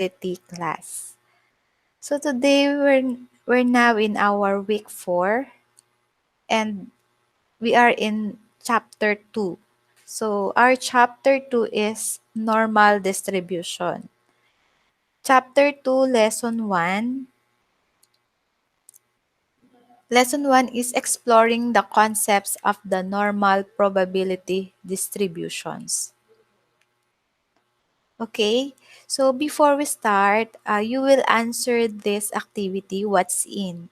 class. So today we're now in our week 4 and we are in chapter 2. So our chapter 2 is normal distribution. Chapter 2 lesson 1. Lesson 1 is exploring the concepts of the normal probability distributions. Okay, so before we start, you will answer this activity, what's in.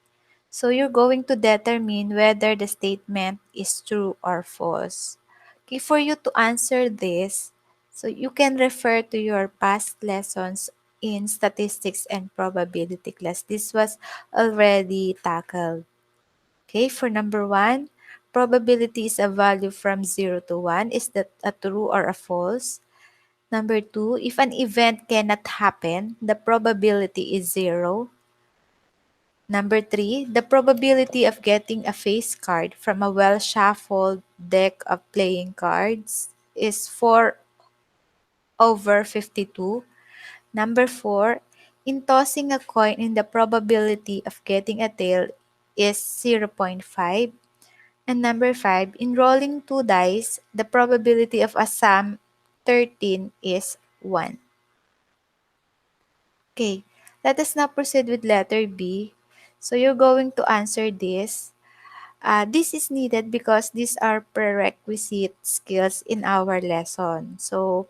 So you're going to determine whether the statement is true or false. Okay, for you to answer this, so you can refer to your past lessons in statistics and probability class. This was already tackled. Okay, for number 1, probability is a value from 0 to 1. Is that a true or a false? Number 2, if an event cannot happen, the probability is 0. Number 3, the probability of getting a face card from a well-shuffled deck of playing cards is 4 over 52. Number 4, in tossing a coin in the probability of getting a tail is 0.5. And number 5, in rolling 2 dice, the probability of a sum 13 is 1. Okay, let us now proceed with letter B. So you're going to answer this. This is needed because these are prerequisite skills in our lesson. So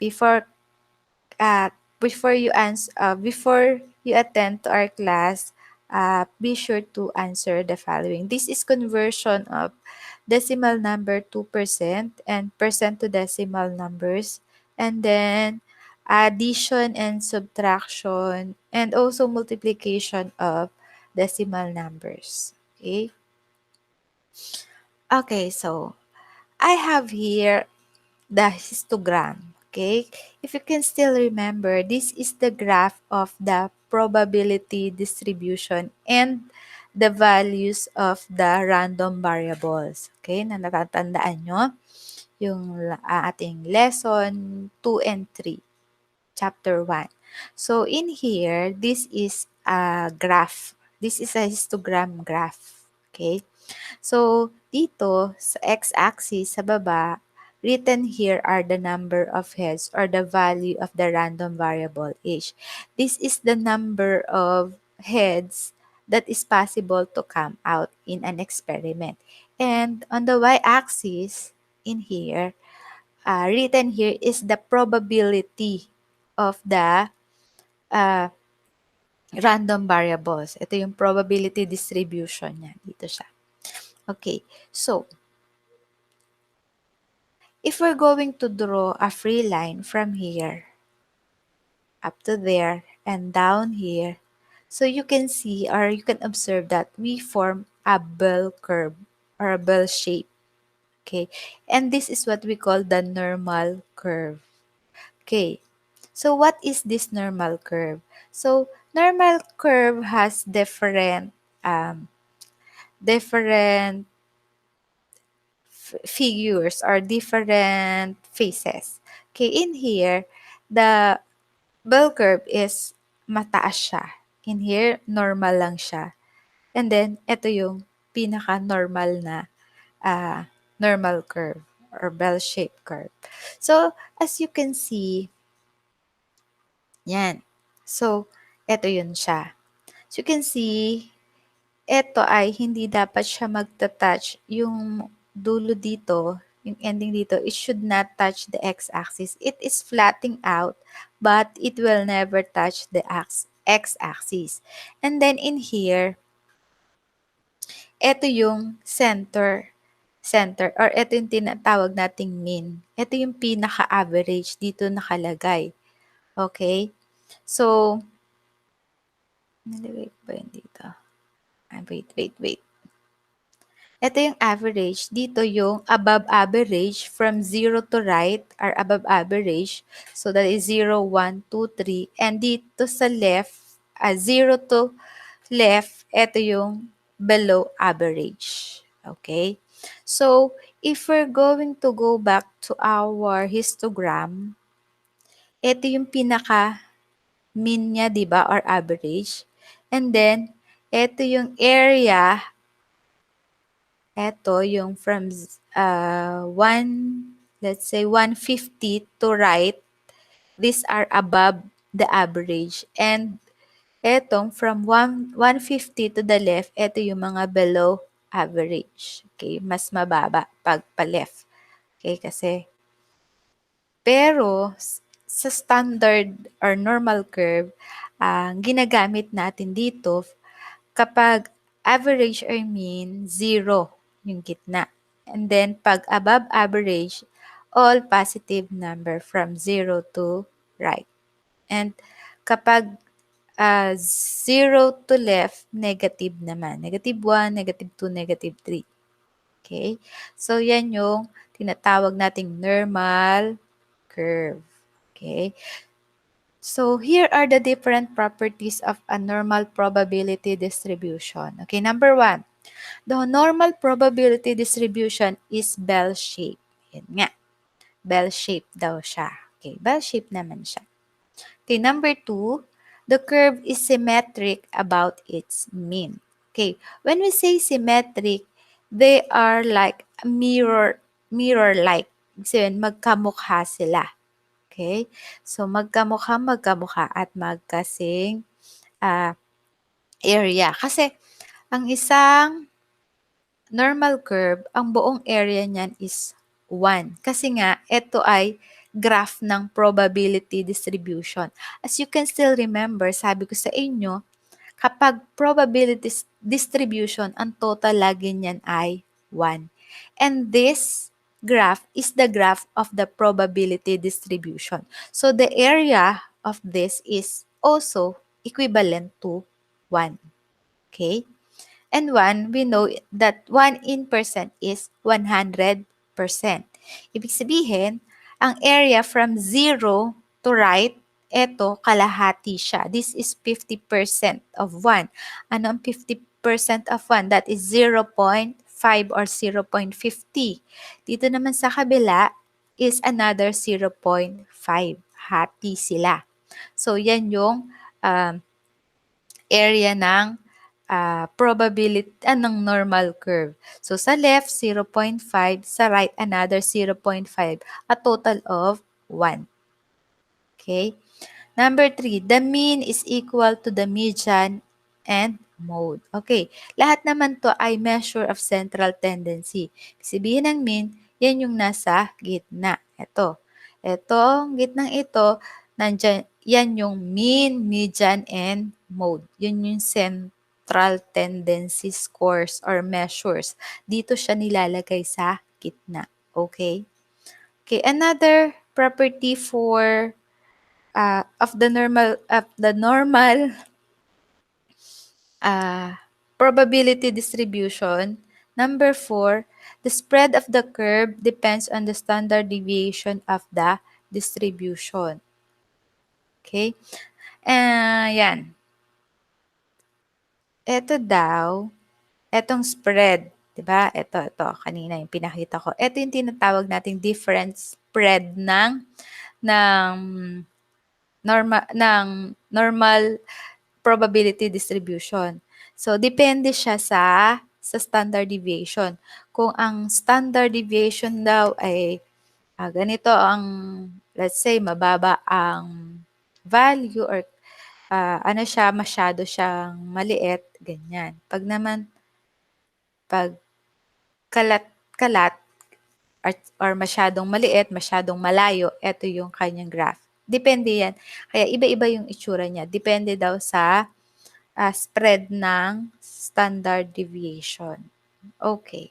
before uh, before you attend to our class, be sure to answer the following. This is conversion of decimal number to percent and percent to decimal numbers, and then addition and subtraction, and also multiplication of decimal numbers. Okay, so I have here the histogram. Okay, if you can still remember, this is the graph of the probability distribution and the values of the random variables. Okay, na natatandaan nyo yung ating lesson 2 and 3, chapter 1. So in here, this is a graph. This is a histogram graph. Okay, so dito sa x-axis sa baba, written here are the number of heads or the value of the random variable h. This is the number of heads that is possible to come out in an experiment. And on the y-axis in here, written here is the probability of the uh, random variables. Ito yung probability distribution niya. Dito siya. Okay, so if we're going to draw a free line from here up to there and down here, so you can see or you can observe that we form a bell curve or a bell shape. Okay, and this is what we call the normal curve. Okay, so what is this normal curve? So normal curve has different figures or different faces. Okay, in here, the bell curve is mataas siya. In here, normal lang siya. And then, ito yung pinaka-normal na normal curve or bell-shaped curve. So, as you can see, yan. So, ito yun siya. So, you can see, ito ay hindi dapat siya magta-touch yung dulo dito, yung ending dito, it should not touch the x-axis. It is flattening out, but it will never touch the x-axis. And then in here, ito yung center, or ito yung tinatawag nating mean. Ito yung pinaka-average dito nakalagay. Okay? So, nalagay ko ba yun dito? Wait. Ito yung average. Dito yung above average from 0 to right are above average. So that is 0, 1, 2, 3. And dito sa left, 0 to left, ito yung below average. Okay? So, if we're going to go back to our histogram, ito yung pinaka mean niya, di ba, or average. And then, ito yung area, ito yung from 1, let's say 150 to right, these are above the average. And etong from 150 to the left, ito yung mga below average. Okay, mas mababa pag pa-left. Okay, kasi pero sa standard or normal curve, ang ginagamit natin dito kapag average or mean, 0 yung gitna. And then pag above average, all positive number from 0 to right. And kapag 0 to left, negative naman. Negative 1, negative 2, negative 3. Okay? So, yan yung tinatawag nating normal curve. Okay? So, here are the different properties of a normal probability distribution. Okay, number 1. The normal probability distribution is bell-shaped. Yan nga. Bell-shaped daw siya. Okay, bell-shaped naman siya. Okay, number 2, the curve is symmetric about its mean. Okay, when we say symmetric, they are like mirror-like. Kasi magkamukha sila. Okay, so magkamukha at magkasing area. Kasi ang isang normal curve, ang buong area niyan is 1. Kasi nga, ito ay graph ng probability distribution. As you can still remember, sabi ko sa inyo, kapag probability distribution, ang total lagi niyan ay 1. And this graph is the graph of the probability distribution. So the area of this is also equivalent to 1. Okay? And 1, we know that 1 in percent is 100%. Ibig sabihin, ang area from 0 to right, eto, kalahati siya. This is 50% of 1. Ano ang 50% of 1? That is 0.5 or 0.50. Dito naman sa kabila is another 0.5. Hati sila. So, yan yung area ng probability ng normal curve. So, sa left, 0.5. Sa right, another 0.5. A total of 1. Okay? Number 3, the mean is equal to the median and mode. Okay. Lahat naman to ay measure of central tendency. Sabihin ng mean, yan yung nasa gitna. Ito. Itong gitnang ito, nandyan, yan yung mean, median, and mode. Yun yung central tendency scores or measures. Dito siya nilalagay sa gitna. Okay? Okay, another property for of the normal probability distribution. Number 4, the spread of the curve depends on the standard deviation of the distribution. Okay? Yan. Ito daw, etong spread, 'di ba? Ito kanina yung pinakita ko. Ito yung tinatawag nating different spread ng normal probability distribution. So, depende siya sa standard deviation. Kung ang standard deviation daw ay ganito ang, let's say, mababa ang value or masyado siyang maliit, ganyan. Pag kalat-kalat or masyadong maliit, masyadong malayo, ito yung kanyang graph. Depende yan. Kaya iba-iba yung itsura niya. Depende daw sa spread ng standard deviation. Okay.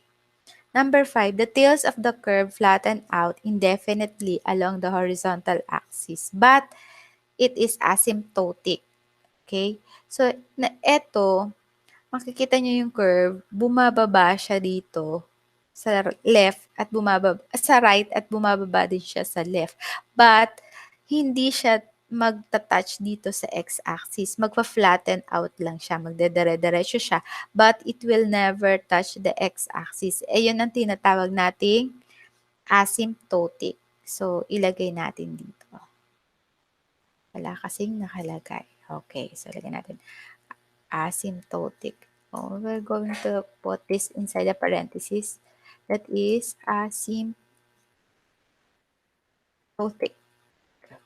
Number 5, the tails of the curve flatten out indefinitely along the horizontal axis, but it is asymptotic. Okay? So, ito, makikita nyo yung curve, bumababa siya dito sa left at sa right at bumababa din siya sa left. But, hindi siya magta-touch dito sa x-axis. Magpa-flatten out lang siya. Magdedire-diretso siya. But it will never touch the x-axis. Yun ang tinatawag nating asymptotic. So, ilagay natin dito. Wala kasing nakalagay. Okay, so lagyan natin asymptotic. Oh, we're going to put this inside the parenthesis. That is asymptotic.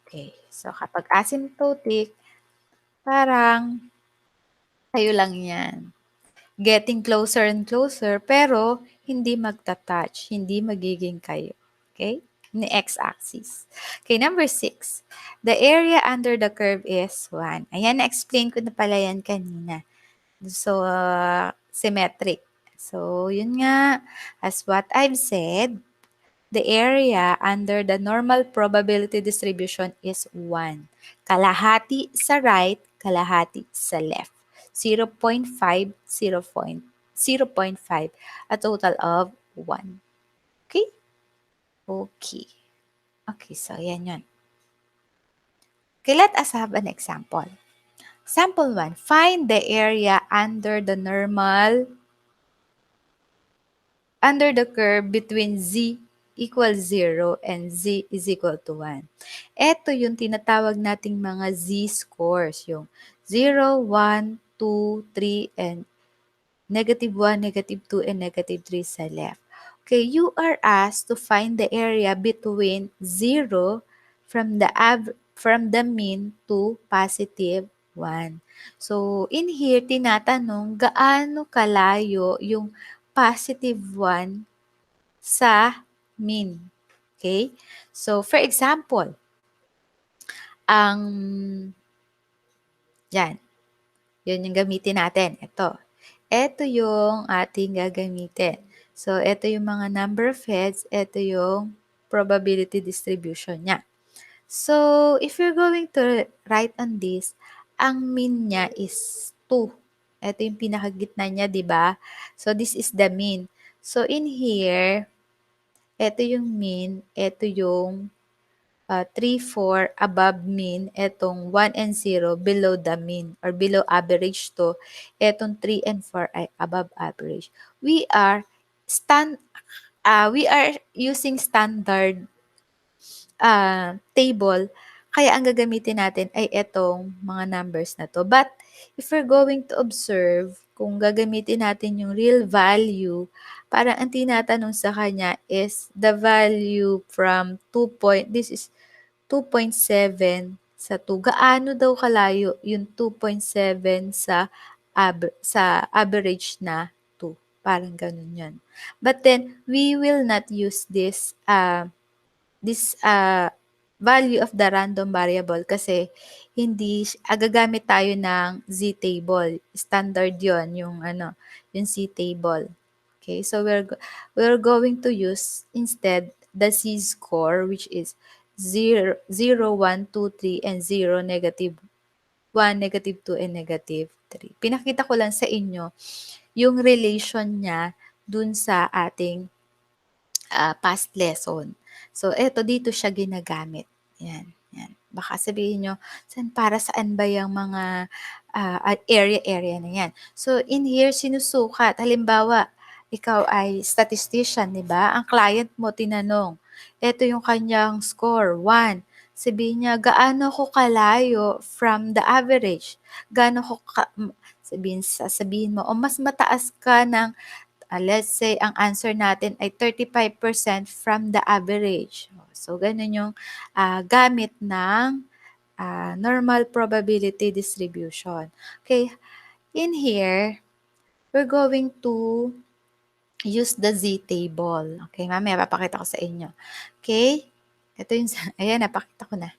Okay, so kapag asymptotic, parang kayo lang yan. Getting closer and closer, pero hindi magta-touch, hindi magiging kayo. Okay? Ni x-axis. Okay, number 6. The area under the curve is 1. Ayan, na-explain ko na pala yan kanina. So, symmetric. So, yun nga, as what I've said, the area under the normal probability distribution is 1. Kalahati sa right, kalahati sa left. 0.5, 0.5, a total of 1. Okay? Okay. Okay, so yan yun. Okay, let us have an example. Sample 1. Find the area under the curve between z equals 0 and z is equal to 1. Ito yung tinatawag nating mga z-scores, yung 0, 1, 2, 3, and -1, -2, and -3 sa left. Okay, you are asked to find the area between 0 from the mean to positive 1. So, in here, tinatanong gaano kalayo yung positive 1 sa mean. Okay? So, for example, ang yan, yun yung gamitin natin. Ito yung ating gagamitin. So, ito yung mga number of heads. Ito yung probability distribution niya. So, if you're going to write on this, ang mean niya is 2. Ito yung pinakagitna niya, di ba? So, this is the mean. So, in here, ito yung mean, ito yung 3, 4 above mean, etong 1 and 0 below the mean or below average to, etong 3 and 4 ay above average. We are using standard table, kaya ang gagamitin natin ay etong mga numbers na to. But if we're going to observe, kung gagamitin natin yung real value, parang ang tinatanong sa kanya is the value from 2 this is 2.7 sa 2. Gaano daw kalayo yung 2.7 sa average na 2? Parang ganun yun. But then, we will not use this value of the random variable kasi gagamit tayo ng z-table. Standard yon yung yung z-table. Okay, so we're going to use instead the z-score, which is 0, 0, 1, 2, 3, and 0, -1, -2, and -3. Pinakita ko lang sa inyo yung relation niya dun sa ating past lesson. So, eto dito siya ginagamit. Yan, yan. Baka sabihin nyo, para saan ba yung mga area na yan? So, in here, sinusukat. Halimbawa, ikaw ay statistician, di ba? Ang client mo tinanong, eto yung kanyang score, 1. Sabihin niya, gaano ko kalayo from the average? Gaano ko sabihin mo, o mas mataas ka ng let's say, ang answer natin ay 35% from the average. So, ganun yung gamit ng normal probability distribution. Okay, in here, we're going to use the z-table. Okay, mamaya papakita ko sa inyo. Okay, ito yung, ayan, napakita ko na.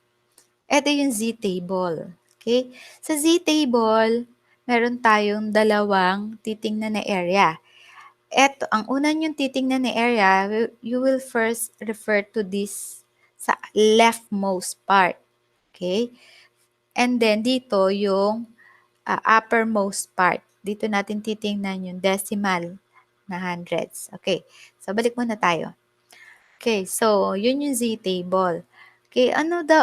Ito yung z-table. Okay, sa z-table, meron tayong dalawang titingnan na area. Ang una niyong titingnan na area, you will first refer to this sa leftmost part. Okay? And then, dito yung uppermost part. Dito natin titingnan yung decimal na hundreds. Okay. So, balik muna tayo. Okay. So, yun yung z-table. Okay.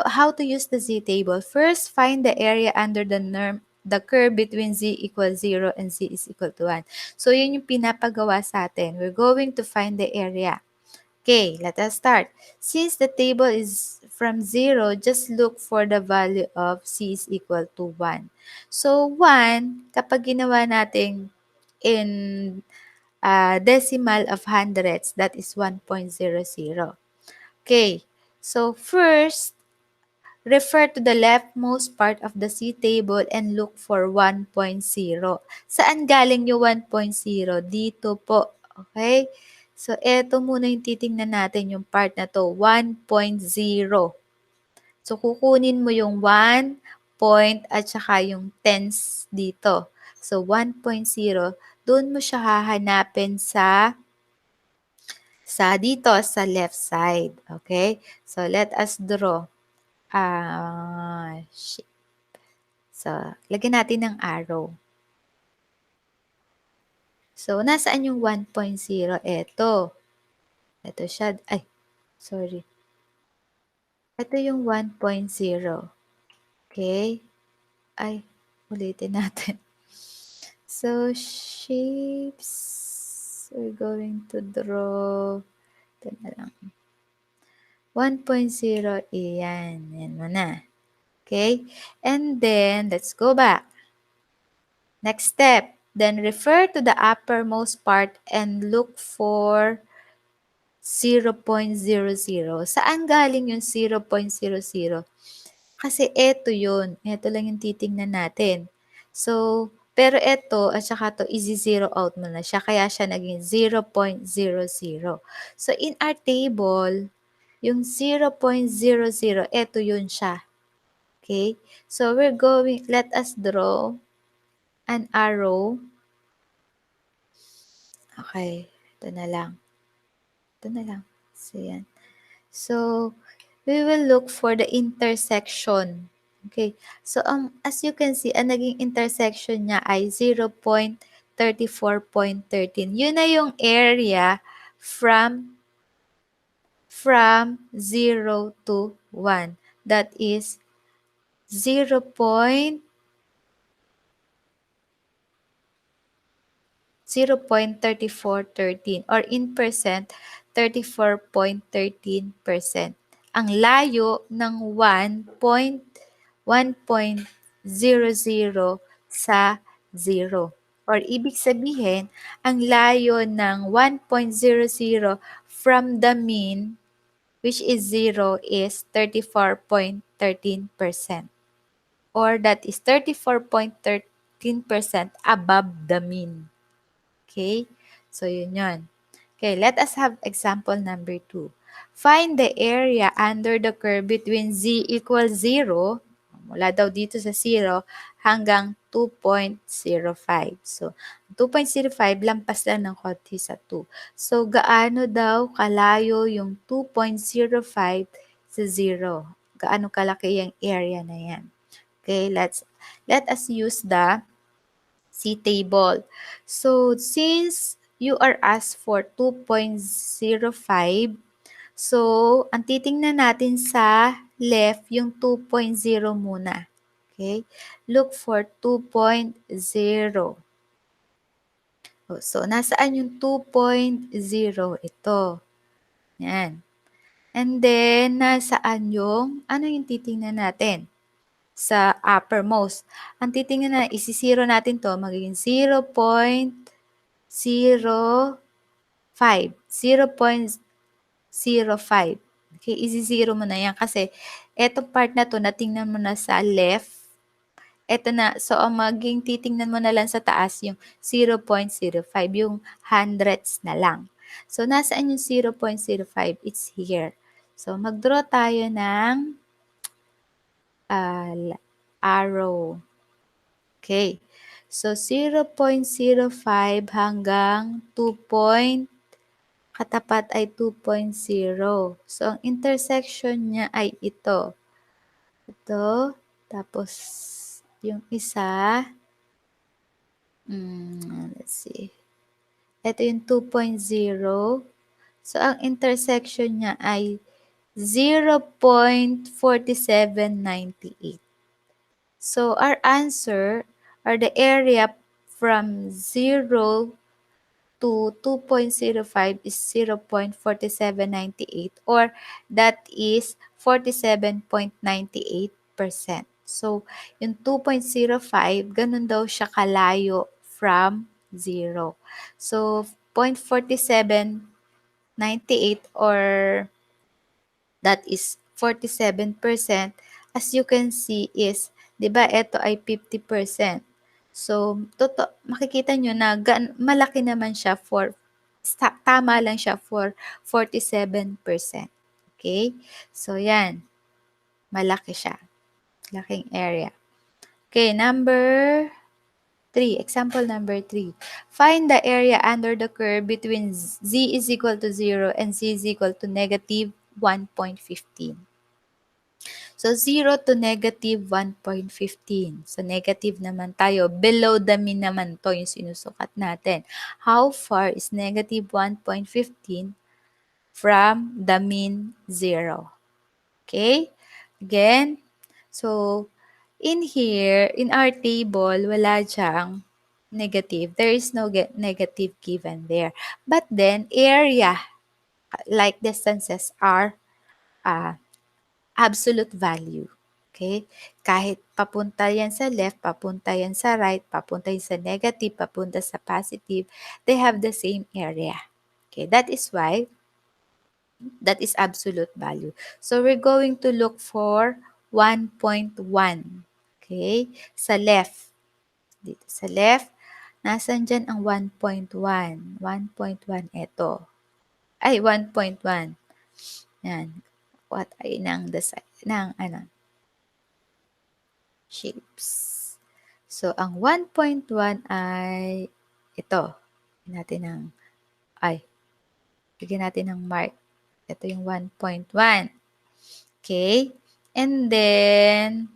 How to use the z-table? First, find the area under the curve between z equals 0 and z is equal to 1. So, yun yung pinapagawa sa atin. We're going to find the area. Okay, let us start. Since the table is from 0, just look for the value of C is equal to 1. So, 1, kapag ginawa natin in decimal of hundreds, that is 1.00. Okay, so first, refer to the leftmost part of the C table and look for 1.0. Saan galing yung 1.0? Dito po. Okay? So, eto muna yung titingnan natin yung part na to, 1.0. So, kukunin mo yung 1 point at saka yung tens dito. So, 1.0, doon mo siya hahanapin sa dito sa left side. Okay? So, let us draw. So, lagyan natin ng arrow. So, nasaan yung 1.0? Ito. Ito siya. Ay, sorry. Ito yung 1.0. Okay? Ay, ulitin natin. So, shapes. We're going to draw. Ito na lang. 1.0, iyan. Yan muna. Okay? And then, let's go back. Next step. Then, refer to the uppermost part and look for 0.00. Saan galing yung 0.00? Kasi eto yun. Eto lang yung titingnan natin. So, pero eto at saka to, i-zero out mo na siya. Kaya siya naging 0.00. So, in our table, yung 0.00, eto yun siya. Okay? So, let us draw an arrow. Okay. Ito na lang. Ito na lang. So, yan. So, we will look for the intersection. Okay. So, as you can see, ang naging intersection niya ay 0.34.13. Yun na yung area from 0 to 1. That is 0.3413 or in percent, 34.13%. Ang layo ng 1.00 sa 0. Or ibig sabihin, ang layo ng 1.00 from the mean, which is 0, is 34.13%. Or that is 34.13% above the mean. Okay? So, yun. Okay, let us have example number 2. Find the area under the curve between z equals 0, mula daw dito sa 0, hanggang 2.05. So, 2.05, lampas lang ng konti sa 2. So, gaano daw kalayo yung 2.05 sa 0? Gaano kalaki yung area na yan? Okay, let us use the C table. So, since you are asked for 2.05, so, ang titingnan natin sa left, yung 2.0 muna. Okay? Look for 2.0. So, nasaan yung 2.0? Ito. Yan. And then, nasaan yung, ano yung titingnan natin? Sa uppermost. Ang titingnan na, isi-zero natin to, magiging 0.05. 0.05. Okay, isi-zero mo na yan kasi etong part na to, natingnan mo na sa left. Eto na, so ang maging titingnan mo na lang sa taas yung 0.05, yung hundredths na lang. So, nasaan yung 0.05? It's here. So, mag-draw tayo ng arrow. Okay. So, 0.05 hanggang 2. Katapat ay 2.0. So, ang intersection niya ay ito. Ito. Tapos, yung isa. Let's see. Ito yung 2.0. So, ang intersection niya ay 0.4798. So, our answer, or the area from 0 to 2.05 is 0.4798, or that is 47.98%. So, yung 2.05, ganun daw siya kalayo from 0. So, 0.4798 or that is 47%. As you can see is, di ba, ito ay 50%. So, makikita nyo na malaki naman siya tama lang siya for 47%. Okay? So, yan. Malaki siya. Laking area. Okay, number 3. Example number 3. Find the area under the curve between z is equal to 0 and z is equal to negative 1.15. So, 0 to negative 1.15. So, negative naman tayo. Below the mean naman to yung sinusukat natin. How far is negative 1.15 from the mean 0? Okay? Again, so, in here, in our table, wala diyang negative. There is no negative given there. But then, area, like distances, are absolute value. Okay? Kahit papunta yan sa left, papunta yan sa right, papunta yan sa negative, papunta sa positive, they have the same area. Okay? That is why that is absolute value. So, we're going to look for 1.1. Okay? Sa left. Dito sa left, nasan dyan ang 1.1? 1.1 ito. Ay, 1.1. Yan. What ay shapes. So, ang 1.1 ay ito. Bigyan natin ng mark. Ito yung 1.1. Okay? And then,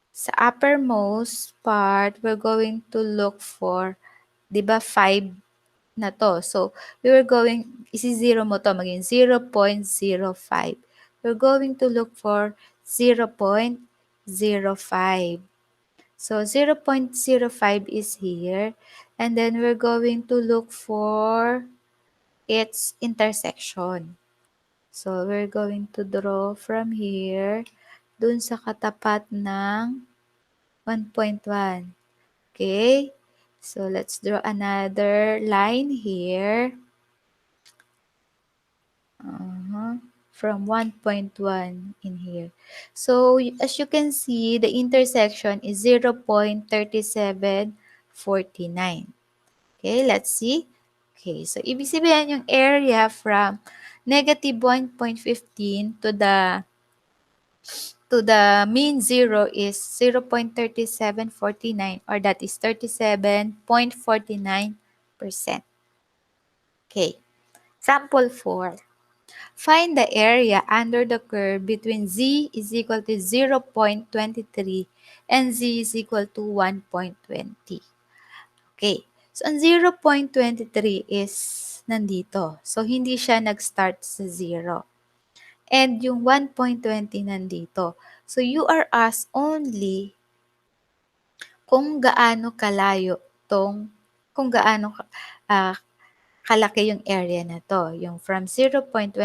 sa uppermost part, we're going to look for, di ba, 5 na to. So, isi-zero mo to, maging 0.05. We're going to look for 0.05. So, 0.05 is here. And then, we're going to look for its intersection. So, we're going to draw from here, dun sa katapat ng 1.1. Okay? So, let's draw another line here. From 1.1 in here. So, as you can see, the intersection is 0.3749. Okay, let's see. Okay, so ibig sabihin yung area from negative 1.15 to the mean 0 is 0.3749 or that is 37.49%. Okay, sample 4. Find the area under the curve between z is equal to 0.23 and z is equal to 1.20. Okay. So, ang 0.23 is nandito. So, hindi siya nag-start sa 0. And yung 1.20 nandito. So, you are asked only kung gaano kalayo kung gaano kalaki yung area na to. Yung from 0.23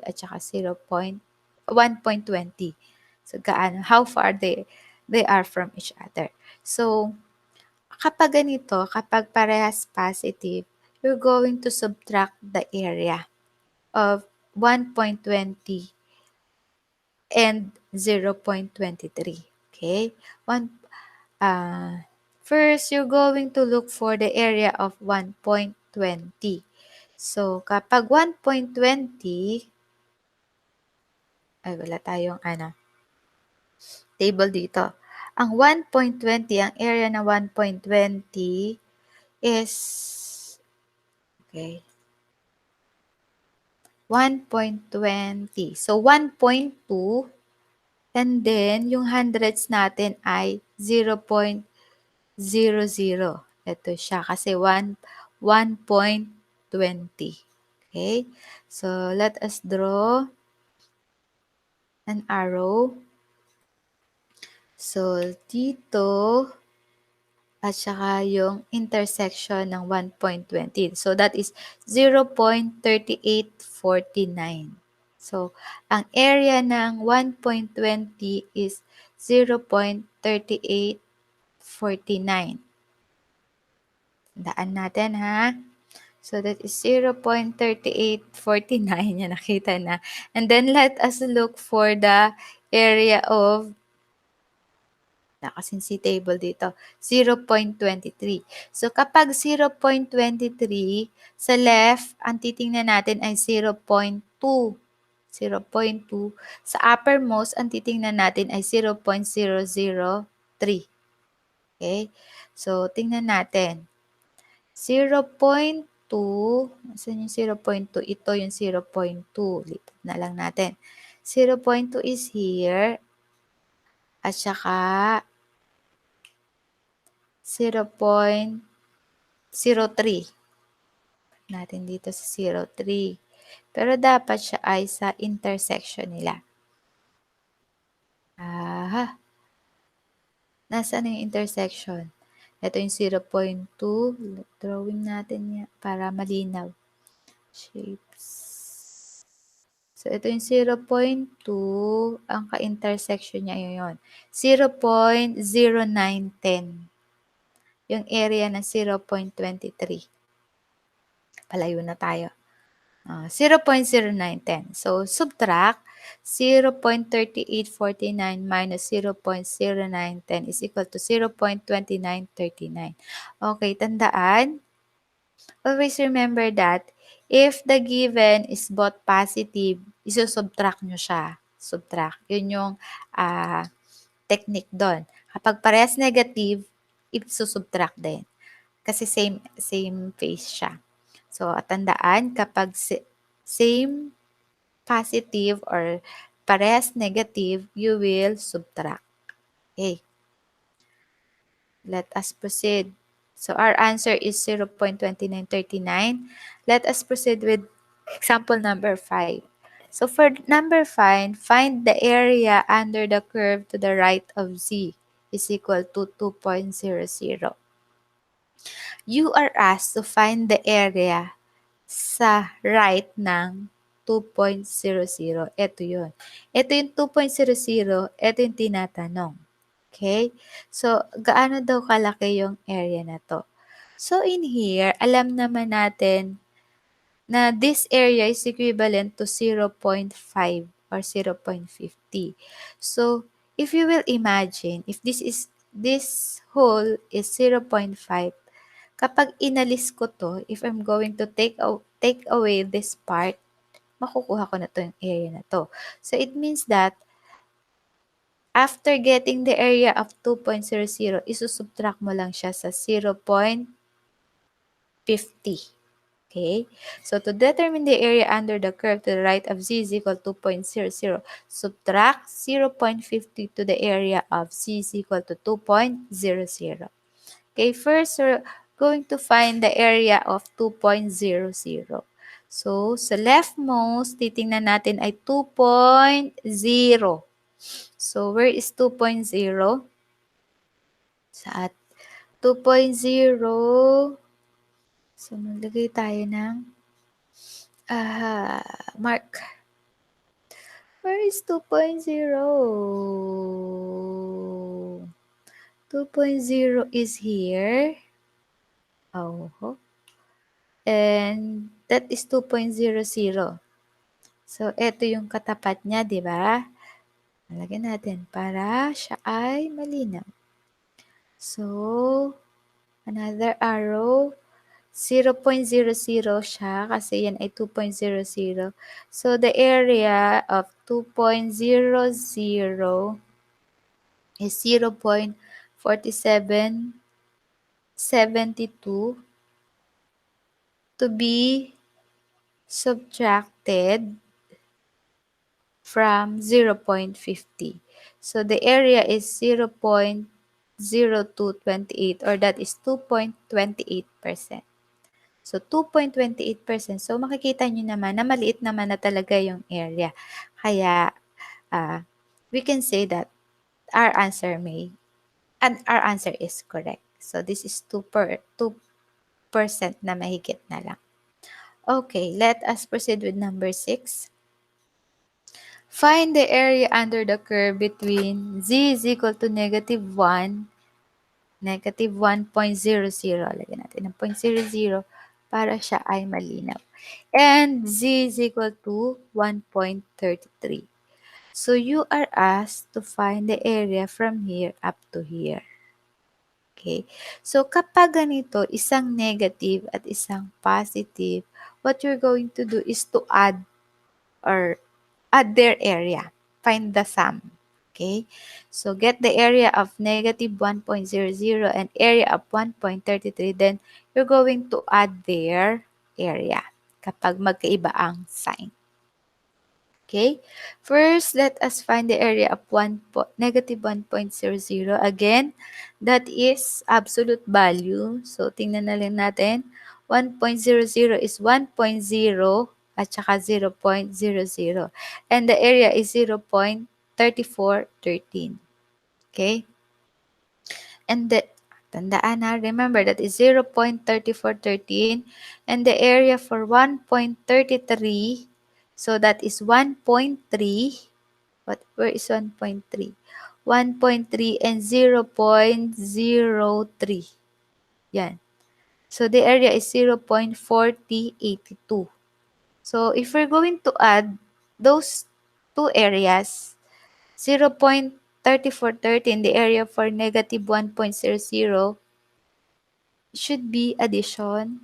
at saka 1.20. So, how far they are from each other. So, kapag ganito, kapag parehas positive, you're going to subtract the area of 1.20 and 0.23. Okay? First, you're going to look for the area of 1.20. So, kapag 1.20, ay wala tayong table dito. Ang 1.20, ang area na 1.20 is, okay, 1.20. So, 1.2, and then, yung hundreds natin ay 0.00. Ito siya, kasi 1.20. Okay? So, let us draw an arrow. So, dito, at saka yung intersection ng 1.20. So, that is 0.3849. So, ang area ng 1.20 is 0.3849. Daan natin ha. So, that is 0.3849. Yan, nakita na. And then, let us look for the area of kasing si table dito, 0.23. So, kapag 0.23, sa left, ang titingnan natin ay 0.2. 0.2. Sa uppermost, ang titingnan natin ay 0.003. Okay? So, tingnan natin. 0.2. Saan yung 0.2? Ito yung 0.2. Lipat na lang natin. 0.2 is here. At saka 0.03 natin dito sa 0.3. Pero dapat siya ay sa intersection nila. Nasaan yung intersection? Ito yung 0.2. Drawing natin yan para malinaw. Shapes. So, ito yung 0.2. Ang ka-intersection niya yun. 0.0910. Yung area ng 0.23. Palayo na tayo. 0.0910. So, subtract 0.3849 minus 0.0910 is equal to 0.2939. Okay, tandaan. Always remember that if the given is both positive, isusubtract nyo siya. Subtract. Yun yung technique doon. Kapag parehas negative, isusubtract din. Kasi same phase siya. So, tandaan, kapag same positive or parehas negative, you will subtract. Okay. Let us proceed. So, our answer is 0.2939. Let us proceed with example number 5. So, for number 5, find the area under the curve to the right of z is equal to 2.00. You are asked to find the area sa right ng 2.00. Ito yun. Ito yung 2.00. Ito yung tinatanong. Okay? So, gaano daw kalaki yung area na to? So, in here, alam naman natin na this area is equivalent to 0.5 or 0.50. So, if you will imagine, if this hole is 0.5, kapag inalis ko to, if I'm going to take away this part, makukuha ko na to yung area na to. So, it means that after getting the area of 2.00, isusubtract mo lang siya sa 0.50. Okay? So, to determine the area under the curve to the right of z is equal to 2.00, subtract 0.50 to the area of z is equal to 2.00. Okay, first we're going to find the area of 2.00. So, sa leftmost, titingnan natin ay 2.0. So, where is 2.0? Sa 2.0, so maglagay tayo ng mark. Where is 2.0? 2.0 is here. Oh. And that is 2.00. So, ito yung katapat niya, di ba? Lagyan natin para siya ay malinaw. So, another arrow. 0.00 siya kasi yan ay 2.00. So, the area of 2.00 is 0.4772 to be subtracted from 0.50. So, the area is 0.0228 or that is 2.28%. So, 2.28%. So, makikita nyo naman na maliit naman na talaga yung area. Kaya, we can say that our answer is correct. So, this is 2% na mahigit na lang. Okay, let us proceed with number 6. Find the area under the curve between z is equal to -1, -1.00. Lagyan natin ng 0.00 para siya ay malinaw. And z is equal to 1.33. So you are asked to find the area from here up to here. Okay? So kapag ganito, isang negative at isang positive, what you're going to do is to add or add their area. Find the sum. Okay? So get the area of -1.00 and area of 1.33, then you're going to add their area kapag magkaiba ang sign. Okay? First, let us find the area of -1.00. Again, that is absolute value. So, tingnan na lang natin. 1.00 is 1.0 at saka 0.00. And the area is 0.3413. Okay? And the tandaan na, remember that is 0.3413 and the area for 1.33, so that is 1.3. Where is 1.3? 1.3 and 0.03. Yan. So the area is 0.4082. So if we're going to add those two areas, 0.3430 in the area for -1.00 should be addition,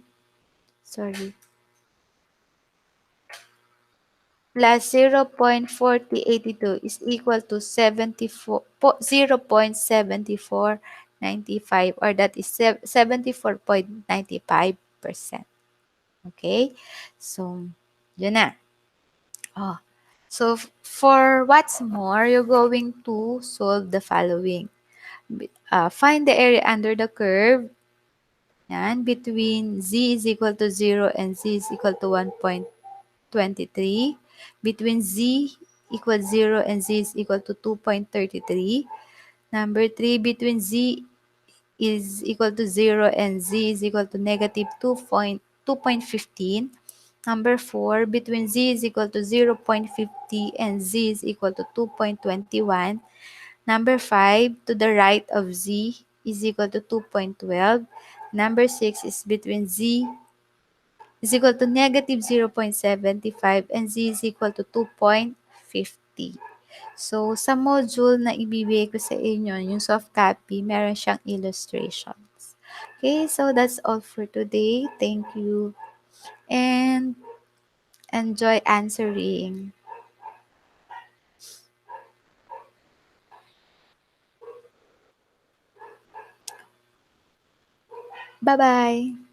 plus 0.4082 is equal to 0.7495, or that is 74.95%. Okay? So, yun na. Oh. So, for what's more, you're going to solve the following. Find the area under the curve. Yan, between z is equal to 0 and z is equal to 1.23. Between z equals 0 and z is equal to 2.33. Number 3, between z is equal to 0 and z is equal to -2.15. Number 4, between z is equal to 0.50 and z is equal to 2.21. Number 5, to the right of z is equal to 2.12. Number 6 is between z is equal to -0.75 and z is equal to 2.50. So, sa module na ibibigay ko sa inyo, yung soft copy, meron siyang illustrations. Okay, so that's all for today. Thank you. And enjoy answering. Bye-bye.